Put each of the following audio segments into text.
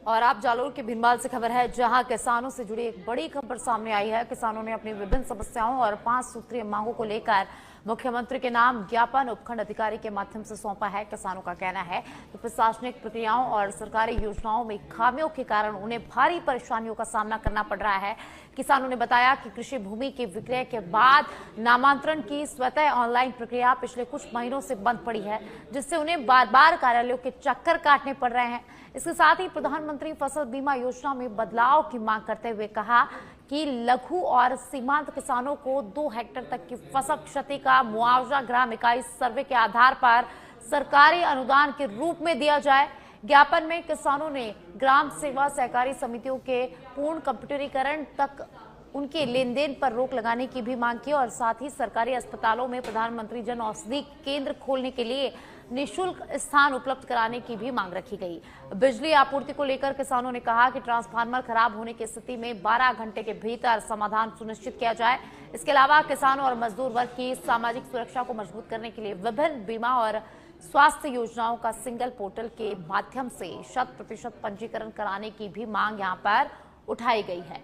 और आप जालोर के भीनमाल से खबर है, जहां किसानों से जुड़ी एक बड़ी खबर सामने आई है। किसानों ने अपनी विभिन्न समस्याओं और 5 सूत्रीय मांगों को लेकर मुख्यमंत्री के नाम ज्ञापन उपखंड अधिकारी के माध्यम से सौंपा है। किसानों का कहना है कि प्रशासनिक प्रक्रियाओं और सरकारी योजनाओं में खामियों के कारण उन्हें भारी परेशानियों का सामना करना पड़ रहा है। किसानों ने बताया कि कृषि भूमि के विक्रय के बाद नामांतरण की स्वतः ऑनलाइन प्रक्रिया पिछले कुछ महीनों से बंद पड़ी है, जिससे उन्हें बार बार कार्यालयों के चक्कर काटने पड़ रहे हैं। इसके साथ ही प्रधानमंत्री फसल बीमा योजना में बदलाव की मांग करते हुए कहा कि लघु और सीमांत किसानों को 2 हेक्टेयर तक की फसल क्षति का मुआवजा ग्राम इकाई सर्वे के आधार पर सरकारी अनुदान के रूप में दिया जाए। ज्ञापन में किसानों ने ग्राम सेवा सहकारी समितियों के पूर्ण कंप्यूटरीकरण तक उनके लेन देन पर रोक लगाने की भी मांग की और साथ ही सरकारी अस्पतालों में प्रधानमंत्री जन औषधि केंद्र खोलने के लिए निःशुल्क स्थान उपलब्ध कराने की भी मांग रखी गई। बिजली आपूर्ति को लेकर किसानों ने कहा कि ट्रांसफार्मर खराब होने की स्थिति में 12 घंटे के भीतर समाधान सुनिश्चित किया जाए। इसके अलावा किसानों और मजदूर वर्ग की सामाजिक सुरक्षा को मजबूत करने के लिए विभिन्न बीमा और स्वास्थ्य योजनाओं का सिंगल पोर्टल के माध्यम से 100% पंजीकरण कराने की भी मांग यहां पर उठाई गई है।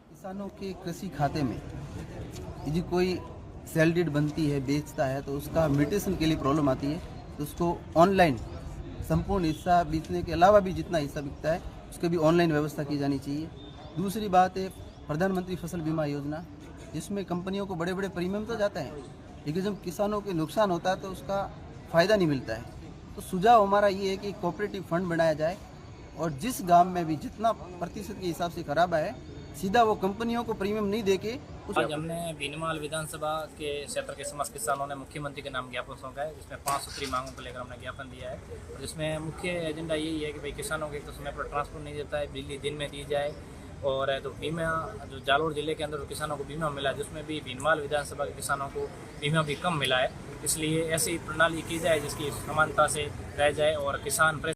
किसानों के कृषि खाते में यदि कोई सेल डीड बनती है, बेचता है, तो उसका म्यूटेशन के लिए प्रॉब्लम आती है, तो उसको ऑनलाइन संपूर्ण हिस्सा बेचने के अलावा भी जितना हिस्सा बिकता है उसकी भी ऑनलाइन व्यवस्था की जानी चाहिए। दूसरी बात है प्रधानमंत्री फसल बीमा योजना, जिसमें कंपनियों को बड़े बड़े प्रीमियम तो जाता है, लेकिन जब किसानों के नुकसान होता है तो उसका फ़ायदा नहीं मिलता है। तो सुझाव हमारा ये है कि कोऑपरेटिव फंड बनाया जाए और जिस गांव में भी जितना प्रतिशत के हिसाब से खराबा है, सीधा वो कंपनियों को प्रीमियम नहीं देके। आज हमने भीनमाल विधानसभा के क्षेत्र के समस्त किसानों ने मुख्यमंत्री के नाम ज्ञापन सौंपा है, जिसमें 5 सूत्री मांगों को लेकर हमने ज्ञापन दिया है। और जिसमें मुख्य एजेंडा यही है कि भाई किसानों के तो समय पर ट्रांसपोर्ट नहीं देता है, बिजली दिन में दी जाए, और तो बीमा जो जालोर जिले के अंदर जो किसानों को बीमा मिला है, जिसमें भी भीनमाल विधानसभा के किसानों को बीमा भी कम मिला है। इसलिए ऐसी प्रणाली की जाए जिसकी समानता से रह जाए और किसान